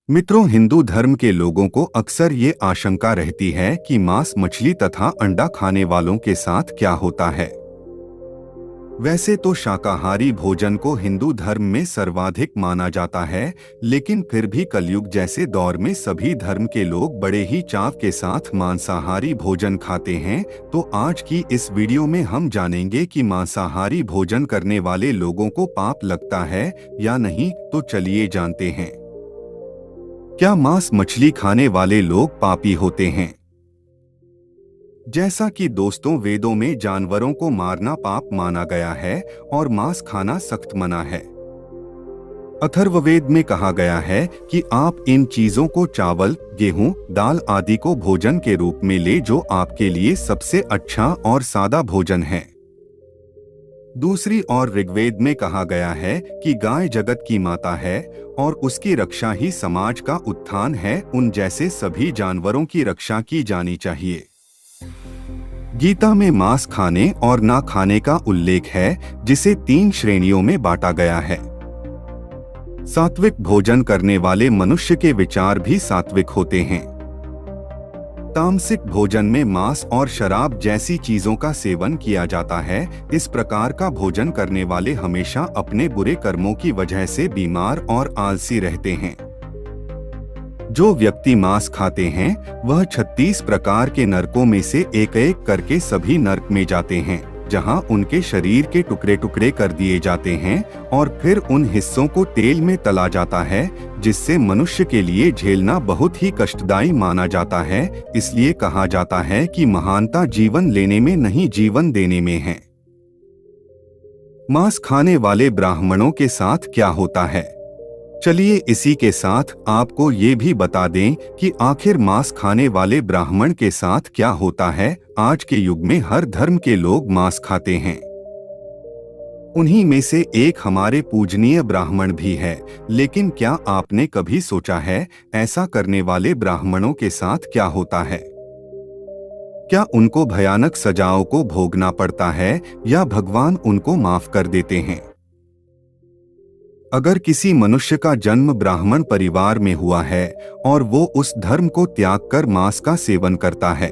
मित्रों, हिंदू धर्म के लोगों को अक्सर ये आशंका रहती है कि मांस, मछली तथा अंडा खाने वालों के साथ क्या होता है। वैसे तो शाकाहारी भोजन को हिंदू धर्म में सर्वाधिक माना जाता है, लेकिन फिर भी कलयुग जैसे दौर में सभी धर्म के लोग बड़े ही चाव के साथ मांसाहारी भोजन खाते हैं। तो आज की इस वीडियो में हम जानेंगे कि मांसाहारी भोजन करने वाले लोगों को पाप लगता है या नहीं। तो चलिए जानते हैं, क्या मांस मछली खाने वाले लोग पापी होते हैं। जैसा कि दोस्तों, वेदों में जानवरों को मारना पाप माना गया है और मांस खाना सख्त मना है। अथर्ववेद में कहा गया है कि आप इन चीजों को चावल, गेहूं, दाल आदि को भोजन के रूप में ले, जो आपके लिए सबसे अच्छा और सादा भोजन है। दूसरी ओर ऋग्वेद में कहा गया है कि गाय जगत की माता है और उसकी रक्षा ही समाज का उत्थान है। उन जैसे सभी जानवरों की रक्षा की जानी चाहिए। गीता में मांस खाने और ना खाने का उल्लेख है, जिसे 3 श्रेणियों में बांटा गया है। सात्विक भोजन करने वाले मनुष्य के विचार भी सात्विक होते हैं। तामसिक भोजन में मांस और शराब जैसी चीजों का सेवन किया जाता है। इस प्रकार का भोजन करने वाले हमेशा अपने बुरे कर्मों की वजह से बीमार और आलसी रहते हैं। जो व्यक्ति मांस खाते हैं वह 36 प्रकार के नरकों में से एक एक करके सभी नरक में जाते हैं, जहां उनके शरीर के टुकड़े टुकड़े कर दिए जाते हैं और फिर उन हिस्सों को तेल में तला जाता है, जिससे मनुष्य के लिए झेलना बहुत ही कष्टदायी माना जाता है। इसलिए कहा जाता है कि महानता जीवन लेने में नहीं, जीवन देने में है। मांस खाने वाले ब्राह्मणों के साथ क्या होता है, चलिए इसी के साथ आपको ये भी बता दें कि आखिर मांस खाने वाले ब्राह्मण के साथ क्या होता है। आज के युग में हर धर्म के लोग मांस खाते हैं। उन्हीं में से एक हमारे पूजनीय ब्राह्मण भी है। लेकिन क्या आपने कभी सोचा है, ऐसा करने वाले ब्राह्मणों के साथ क्या होता है? क्या उनको भयानक सजाओं को भोगना पड़ता है या भगवान उनको माफ कर देते हैं? अगर किसी मनुष्य का जन्म ब्राह्मण परिवार में हुआ है और वो उस धर्म को त्याग कर मांस का सेवन करता है,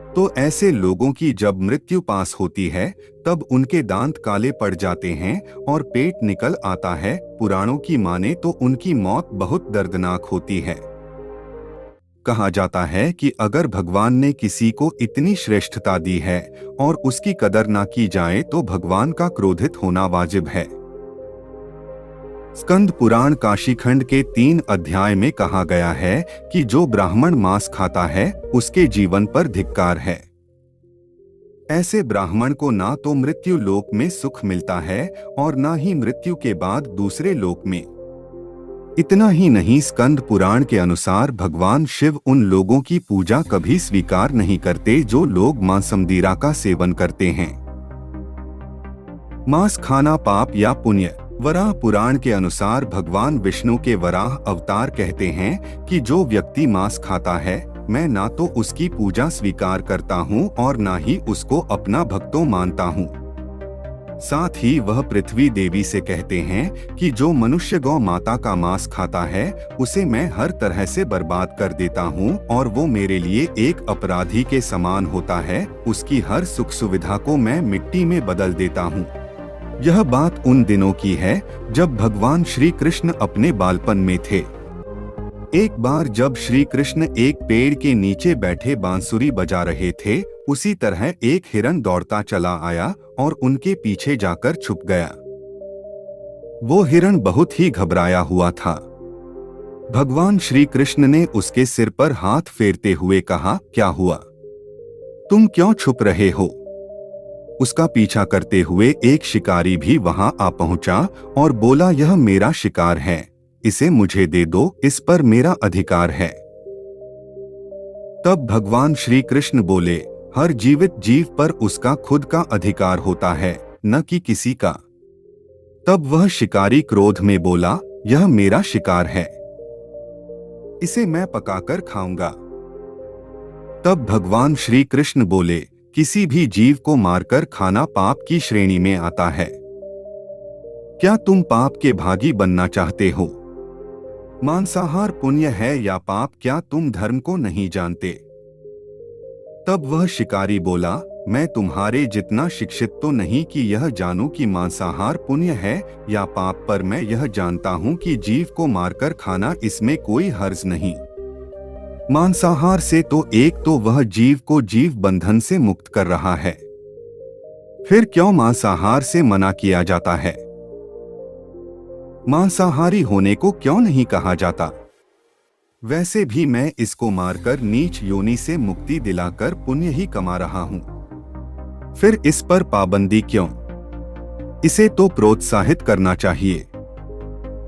तो ऐसे लोगों की जब मृत्यु पास होती है तब उनके दांत काले पड़ जाते हैं और पेट निकल आता है। पुराणों की माने तो उनकी मौत बहुत दर्दनाक होती है। कहा जाता है कि अगर भगवान ने किसी को इतनी श्रेष्ठता दी है और उसकी कदर ना की जाए तो भगवान का क्रोधित होना वाजिब है। स्कंद पुराण काशीखंड के 3 अध्याय में कहा गया है कि जो ब्राह्मण मांस खाता है उसके जीवन पर धिक्कार है। ऐसे ब्राह्मण को ना तो मृत्यु लोक में सुख मिलता है और ना ही मृत्यु के बाद दूसरे लोक में। इतना ही नहीं, स्कंद पुराण के अनुसार भगवान शिव उन लोगों की पूजा कभी स्वीकार नहीं करते जो लोग मांसमदीरा का सेवन करते हैं। मांस खाना पाप या पुण्य? वराह पुराण के अनुसार भगवान विष्णु के वराह अवतार कहते हैं कि जो व्यक्ति मांस खाता है, मैं ना तो उसकी पूजा स्वीकार करता हूँ और ना ही उसको अपना भक्तों मानता हूँ। साथ ही वह पृथ्वी देवी से कहते हैं कि जो मनुष्य गौ माता का मांस खाता है उसे मैं हर तरह से बर्बाद कर देता हूँ और वो मेरे लिए एक अपराधी के समान होता है। उसकी हर सुख सुविधा को मैं मिट्टी में बदल देता हूँ। यह बात उन दिनों की है जब भगवान श्री कृष्ण अपने बालपन में थे। एक बार जब श्री कृष्ण एक पेड़ के नीचे बैठे बांसुरी बजा रहे थे, उसी तरह एक हिरन दौड़ता चला आया और उनके पीछे जाकर छुप गया। वो हिरन बहुत ही घबराया हुआ था। भगवान श्री कृष्ण ने उसके सिर पर हाथ फेरते हुए कहा, क्या हुआ? तुम क्यों छुप रहे हो? उसका पीछा करते हुए एक शिकारी भी वहां आ पहुंचा और बोला, यह मेरा शिकार है, इसे मुझे दे दो, इस पर मेरा अधिकार है। तब भगवान श्री कृष्ण बोले, हर जीवित जीव पर उसका खुद का अधिकार होता है, न कि किसी का। तब वह शिकारी क्रोध में बोला, यह मेरा शिकार है, इसे मैं पकाकर खाऊंगा। तब भगवान श्री कृष्ण बोले, किसी भी जीव को मारकर खाना पाप की श्रेणी में आता है। क्या तुम पाप के भागी बनना चाहते हो? मांसाहार पुण्य है या पाप, क्या तुम धर्म को नहीं जानते? तब वह शिकारी बोला, मैं तुम्हारे जितना शिक्षित तो नहीं कि यह जानूं कि मांसाहार पुण्य है या पाप, पर मैं यह जानता हूं कि जीव को मारकर खाना, इसमें कोई हर्ज नहीं। मांसाहार से तो एक तो वह जीव को जीव बंधन से मुक्त कर रहा है, फिर क्यों मांसाहार से मना किया जाता है? मांसाहारी होने को क्यों नहीं कहा जाता? वैसे भी मैं इसको मारकर नीच योनि से मुक्ति दिलाकर पुण्य ही कमा रहा हूं, फिर इस पर पाबंदी क्यों? इसे तो प्रोत्साहित करना चाहिए।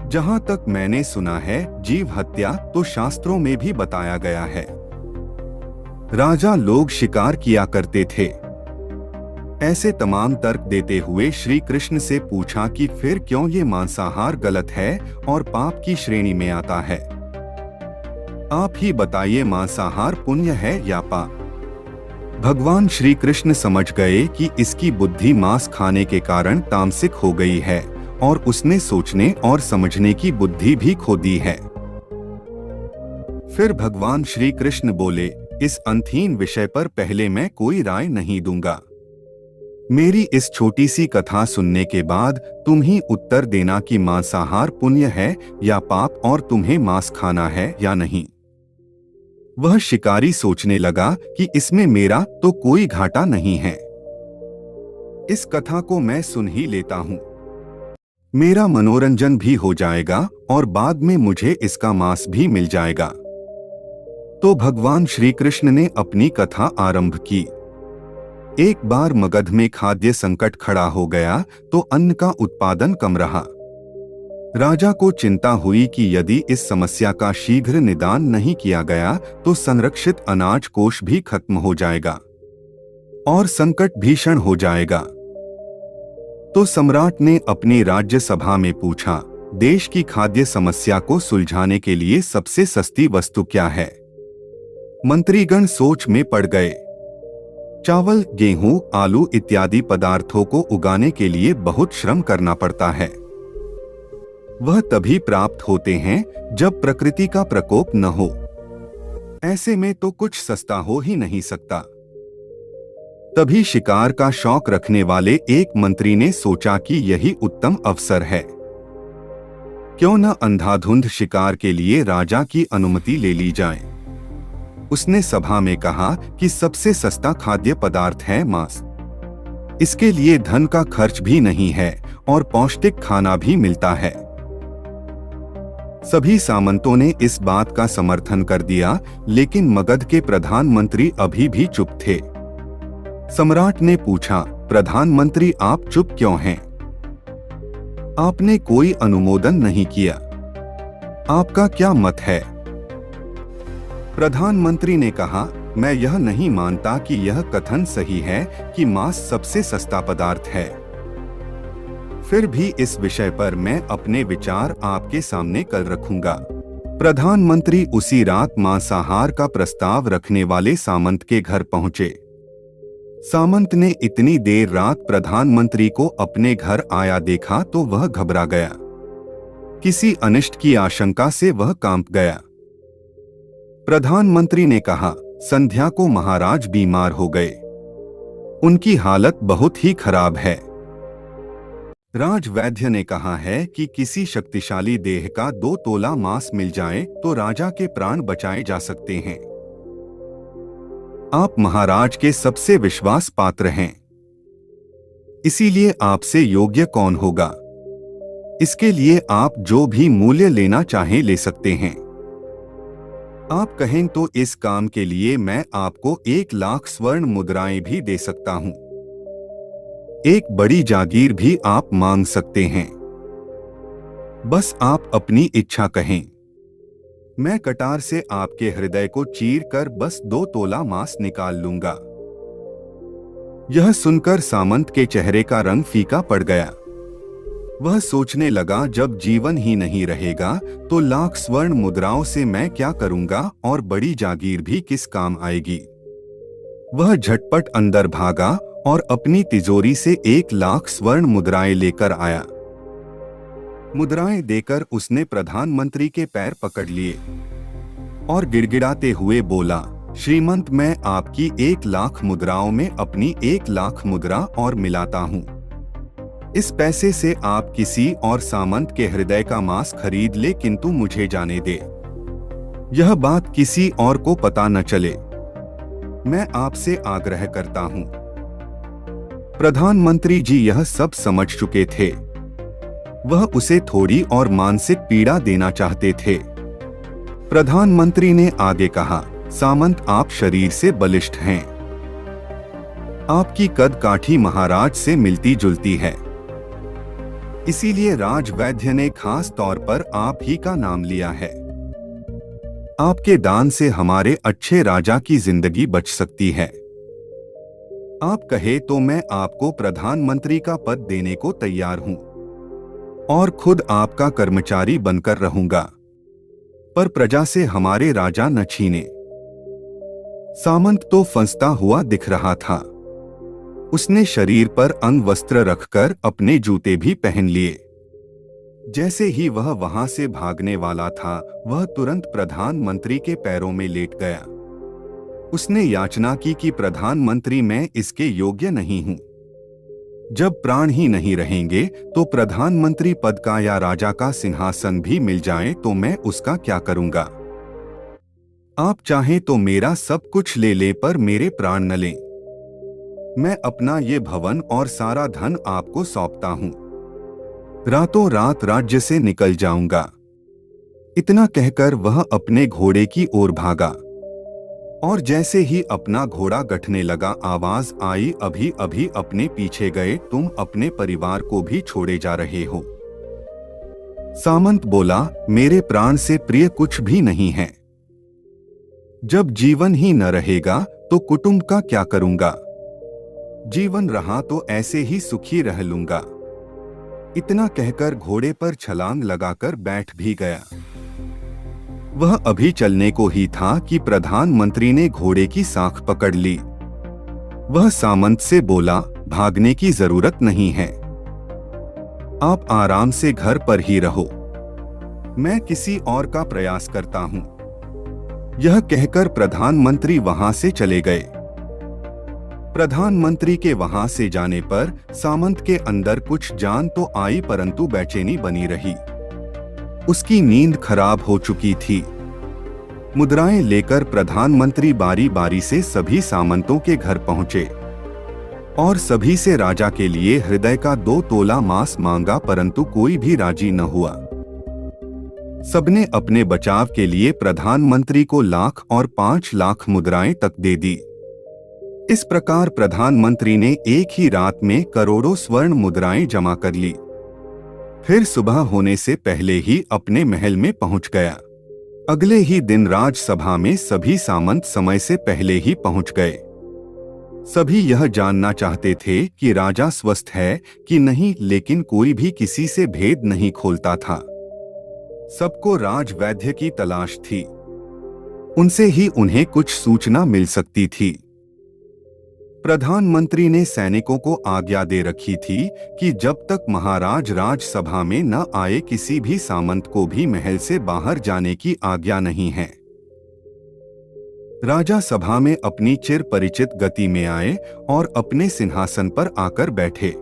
जहां तक मैंने सुना है, जीव हत्या तो शास्त्रों में भी बताया गया है। राजा लोग शिकार किया करते थे। ऐसे तमाम तर्क देते हुए श्री कृष्ण से पूछा कि फिर क्यों ये मांसाहार गलत है और पाप की श्रेणी में आता है? आप ही बताइए, मांसाहार पुण्य है या पाप? भगवान श्री कृष्ण समझ गए कि इसकी बुद्धि मांस खाने के कारण तामसिक हो गई है और उसने सोचने और समझने की बुद्धि भी खो दी है। फिर भगवान श्री कृष्ण बोले, इस अंतहीन विषय पर पहले मैं कोई राय नहीं दूंगा। मेरी इस छोटी सी कथा सुनने के बाद तुम ही उत्तर देना कि मांसाहार पुण्य है या पाप, और तुम्हें मांस खाना है या नहीं। वह शिकारी सोचने लगा कि इसमें मेरा तो कोई घाटा नहीं है, इस कथा को मैं सुन ही लेता हूं, मेरा मनोरंजन भी हो जाएगा और बाद में मुझे इसका मांस भी मिल जाएगा। तो भगवान श्री कृष्ण ने अपनी कथा आरंभ की। एक बार मगध में खाद्य संकट खड़ा हो गया तो अन्न का उत्पादन कम रहा। राजा को चिंता हुई कि यदि इस समस्या का शीघ्र निदान नहीं किया गया तो संरक्षित अनाज कोष भी खत्म हो जाएगा और संकट भीषण हो जाएगा। तो सम्राट ने अपनी राज्य सभा में पूछा, देश की खाद्य समस्या को सुलझाने के लिए सबसे सस्ती वस्तु क्या है? मंत्रीगण सोच में पड़ गए। चावल, गेहूं, आलू इत्यादि पदार्थों को उगाने के लिए बहुत श्रम करना पड़ता है। वह तभी प्राप्त होते हैं जब प्रकृति का प्रकोप न हो। ऐसे में तो कुछ सस्ता हो ही नहीं सकता। तभी शिकार का शौक रखने वाले एक मंत्री ने सोचा कि यही उत्तम अवसर है। क्यों न अंधाधुंध शिकार के लिए राजा की अनुमति ले ली जाए। उसने सभा में कहा कि सबसे सस्ता खाद्य पदार्थ है मांस। इसके लिए धन का खर्च भी नहीं है और पौष्टिक खाना भी मिलता है। सभी सामंतों ने इस बात का समर्थन कर दिया, लेकिन मगध के प्रधानमंत्री अभी भी चुप थे। सम्राट ने पूछा, प्रधानमंत्री आप चुप क्यों हैं? आपने कोई अनुमोदन नहीं किया, आपका क्या मत है? प्रधानमंत्री ने कहा, मैं यह नहीं मानता कि यह कथन सही है कि मांस सबसे सस्ता पदार्थ है। फिर भी इस विषय पर मैं अपने विचार आपके सामने कल रखूंगा। प्रधानमंत्री उसी रात मांसाहार का प्रस्ताव रखने वाले सामंत के घर पहुंचे। सामंत ने इतनी देर रात प्रधानमंत्री को अपने घर आया देखा तो वह घबरा गया। किसी अनिष्ट की आशंका से वह कांप गया। प्रधानमंत्री ने कहा, संध्या को महाराज बीमार हो गए, उनकी हालत बहुत ही खराब है। राजवैद्य ने कहा है कि किसी शक्तिशाली देह का 2 तोला मांस मिल जाए तो राजा के प्राण बचाए जा सकते हैं। आप महाराज के सबसे विश्वास पात्र हैं, इसीलिए आपसे योग्य कौन होगा? इसके लिए आप जो भी मूल्य लेना चाहें ले सकते हैं। आप कहें तो इस काम के लिए मैं आपको 1 लाख स्वर्ण मुद्राएं भी दे सकता हूं। एक बड़ी जागीर भी आप मांग सकते हैं। बस आप अपनी इच्छा कहें। मैं कटार से आपके हृदय को चीर कर बस 2 तोला मांस निकाल लूंगा। यह सुनकर सामंत के चेहरे का रंग फीका पड़ गया। वह सोचने लगा, जब जीवन ही नहीं रहेगा तो लाख स्वर्ण मुद्राओं से मैं क्या करूंगा और बड़ी जागीर भी किस काम आएगी। वह झटपट अंदर भागा और अपनी तिजोरी से 1 लाख स्वर्ण मुद्राएं लेकर आया। मुद्राएं देकर उसने प्रधानमंत्री के पैर पकड़ लिए और गिड़गिड़ाते हुए बोला, श्रीमंत, मैं आपकी 1,00,000 मुद्राओं में अपनी 1,00,000 मुद्रा और मिलाता हूँ। इस पैसे से आप किसी और सामंत के हृदय का मांस खरीद ले, किंतु मुझे जाने दे। यह बात किसी और को पता न चले। मैं आपसे आग्रह करता हूँ। प्रधानमंत्री जी यह सब समझ चुके थे। वह उसे थोड़ी और मानसिक पीड़ा देना चाहते थे। प्रधानमंत्री ने आगे कहा, सामंत, आप शरीर से बलिष्ठ हैं। आपकी कद काठी महाराज से मिलती जुलती है। इसीलिए राजवैद्य ने खास तौर पर आप ही का नाम लिया है। आपके दान से हमारे अच्छे राजा की जिंदगी बच सकती है। आप कहे तो मैं आपको प्रधानमंत्री का पद देने को तैयार हूं और खुद आपका कर्मचारी बनकर रहूंगा, पर प्रजा से हमारे राजा न छीने। सामंत तो फंसता हुआ दिख रहा था। उसने शरीर पर अंगवस्त्र रखकर अपने जूते भी पहन लिए। जैसे ही वह वहां से भागने वाला था, वह तुरंत प्रधानमंत्री के पैरों में लेट गया। उसने याचना की कि प्रधानमंत्री, मैं इसके योग्य नहीं हूं। जब प्राण ही नहीं रहेंगे तो प्रधानमंत्री पद का या राजा का सिंहासन भी मिल जाए तो मैं उसका क्या करूंगा। आप चाहें तो मेरा सब कुछ ले ले, पर मेरे प्राण न लें। मैं अपना ये भवन और सारा धन आपको सौंपता हूं। रातों रात राज्य से निकल जाऊंगा। इतना कहकर वह अपने घोड़े की ओर भागा और जैसे ही अपना घोड़ा गठने लगा, आवाज आई, अभी अभी अपने पीछे गए तुम अपने परिवार को भी छोड़े जा रहे हो। सामंत बोला, मेरे प्राण से प्रिय कुछ भी नहीं है। जब जीवन ही न रहेगा तो कुटुंब का क्या करूंगा। जीवन रहा तो ऐसे ही सुखी रह लूंगा। इतना कहकर घोड़े पर छलांग लगाकर बैठ भी गया। वह अभी चलने को ही था कि प्रधानमंत्री ने घोड़े की साख पकड़ ली। वह सामंत से बोला, भागने की जरूरत नहीं है। आप आराम से घर पर ही रहो। मैं किसी और का प्रयास करता हूं। यह कहकर प्रधानमंत्री वहां से चले गए। प्रधानमंत्री के वहां से जाने पर सामंत के अंदर कुछ जान तो आई, परंतु बेचैनी बनी रही। उसकी नींद खराब हो चुकी थी। मुद्राएं लेकर प्रधानमंत्री बारी बारी से सभी सामंतों के घर पहुंचे और सभी से राजा के लिए हृदय का 2 तोला मांस मांगा, परंतु कोई भी राजी न हुआ। सबने अपने बचाव के लिए प्रधानमंत्री को 1,00,000 और 5,00,000 मुद्राएं तक दे दी। इस प्रकार प्रधानमंत्री ने एक ही रात में करोड़ों स्वर्ण मुद्राएं जमा कर ली। फिर सुबह होने से पहले ही अपने महल में पहुंच गया। अगले ही दिन राजसभा में सभी सामंत समय से पहले ही पहुंच गए। सभी यह जानना चाहते थे कि राजा स्वस्थ है कि नहीं, लेकिन कोई भी किसी से भेद नहीं खोलता था। सबको राजवैद्य की तलाश थी। उनसे ही उन्हें कुछ सूचना मिल सकती थी। प्रधानमंत्री ने सैनिकों को आज्ञा दे रखी थी कि जब तक महाराज राजसभा में न आए, किसी भी सामंत को भी महल से बाहर जाने की आज्ञा नहीं है। राजा सभा में अपनी चिर परिचित गति में आए और अपने सिंहासन पर आकर बैठे।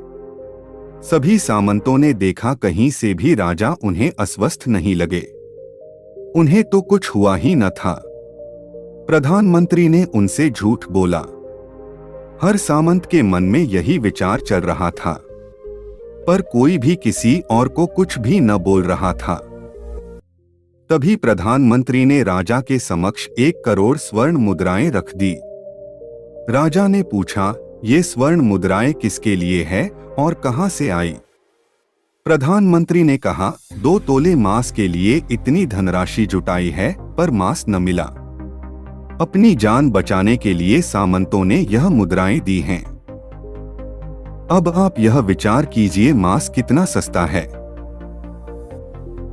सभी सामंतों ने देखा, कहीं से भी राजा उन्हें अस्वस्थ नहीं लगे। उन्हें तो कुछ हुआ ही न था। प्रधानमंत्री ने उनसे झूठ बोला। हर सामंत के मन में यही विचार चल रहा था, पर कोई भी किसी और को कुछ भी न बोल रहा था। तभी प्रधानमंत्री ने राजा के समक्ष 1 करोड़ स्वर्ण मुद्राएं रख दी। राजा ने पूछा, ये स्वर्ण मुद्राएं किसके लिए है और कहां से आई? प्रधानमंत्री ने कहा, 2 तोले मांस के लिए इतनी धनराशि जुटाई है, पर मांस न मिला। अपनी जान बचाने के लिए सामंतों ने यह मुद्राएं दी हैं। अब आप यह विचार कीजिए, मांस कितना सस्ता है।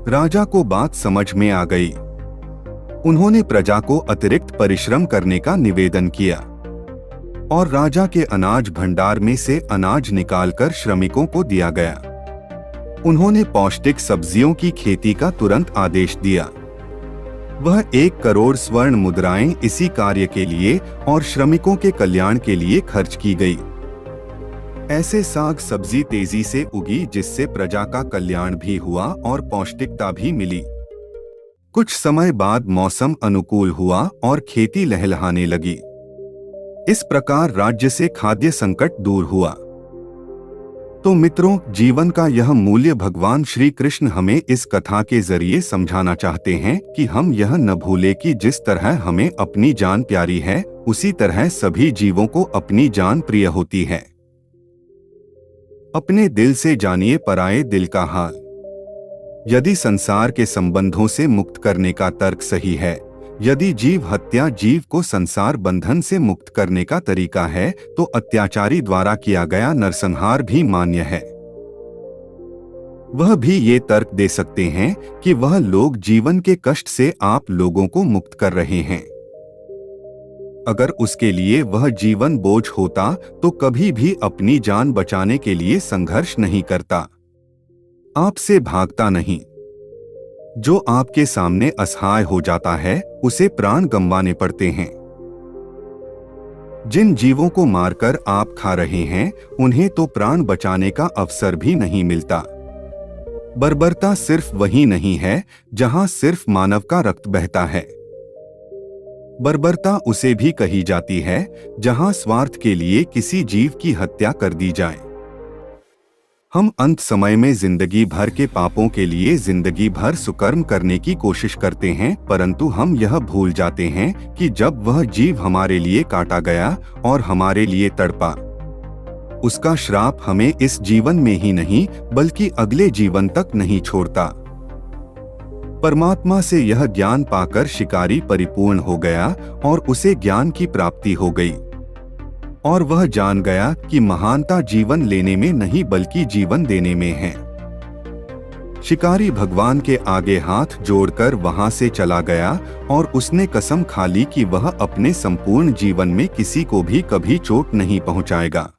राजा को बात समझ में आ गई। उन्होंने प्रजा को अतिरिक्त परिश्रम करने का निवेदन किया और राजा के अनाज भंडार में से अनाज निकालकर श्रमिकों को दिया गया। उन्होंने पौष्टिक सब्जियों की खेती का तुरंत आदेश दिया। वह 1 करोड़ स्वर्ण मुद्राएं इसी कार्य के लिए और श्रमिकों के कल्याण के लिए खर्च की गई। ऐसे साग सब्जी तेजी से उगी जिससे प्रजा का कल्याण भी हुआ और पौष्टिकता भी मिली। कुछ समय बाद मौसम अनुकूल हुआ और खेती लहलहाने लगी। इस प्रकार राज्य से खाद्य संकट दूर हुआ। तो मित्रों, जीवन का यह मूल्य भगवान श्री कृष्ण हमें इस कथा के जरिए समझाना चाहते हैं कि हम यह न भूलें कि जिस तरह हमें अपनी जान प्यारी है, उसी तरह सभी जीवों को अपनी जान प्रिय होती है। अपने दिल से जानिए पराये दिल का हाल। यदि संसार के संबंधों से मुक्त करने का तर्क सही है, यदि जीव हत्या जीव को संसार बंधन से मुक्त करने का तरीका है, तो अत्याचारी द्वारा किया गया नरसंहार भी मान्य है। वह भी ये तर्क दे सकते हैं कि वह लोग जीवन के कष्ट से आप लोगों को मुक्त कर रहे हैं। अगर उसके लिए वह जीवन बोझ होता तो कभी भी अपनी जान बचाने के लिए संघर्ष नहीं करता, आपसे भागता नहीं। जो आपके सामने असहाय हो जाता है, उसे प्राण गंवाने पड़ते हैं। जिन जीवों को मारकर आप खा रहे हैं, उन्हें तो प्राण बचाने का अवसर भी नहीं मिलता। बर्बरता सिर्फ वही नहीं है जहां सिर्फ मानव का रक्त बहता है। बर्बरता उसे भी कही जाती है जहां स्वार्थ के लिए किसी जीव की हत्या कर दी जाए। हम अंत समय में जिंदगी भर के पापों के लिए जिंदगी भर सुकर्म करने की कोशिश करते हैं, परंतु हम यह भूल जाते हैं कि जब वह जीव हमारे लिए काटा गया और हमारे लिए तड़पा, उसका श्राप हमें इस जीवन में ही नहीं बल्कि अगले जीवन तक नहीं छोड़ता। परमात्मा से यह ज्ञान पाकर शिकारी परिपूर्ण हो गया और उसे ज्ञान की प्राप्ति हो गई, और वह जान गया कि महानता जीवन लेने में नहीं बल्कि जीवन देने में है। शिकारी भगवान के आगे हाथ जोड़कर वहां से चला गया और उसने कसम खा ली कि वह अपने संपूर्ण जीवन में किसी को भी कभी चोट नहीं पहुंचाएगा।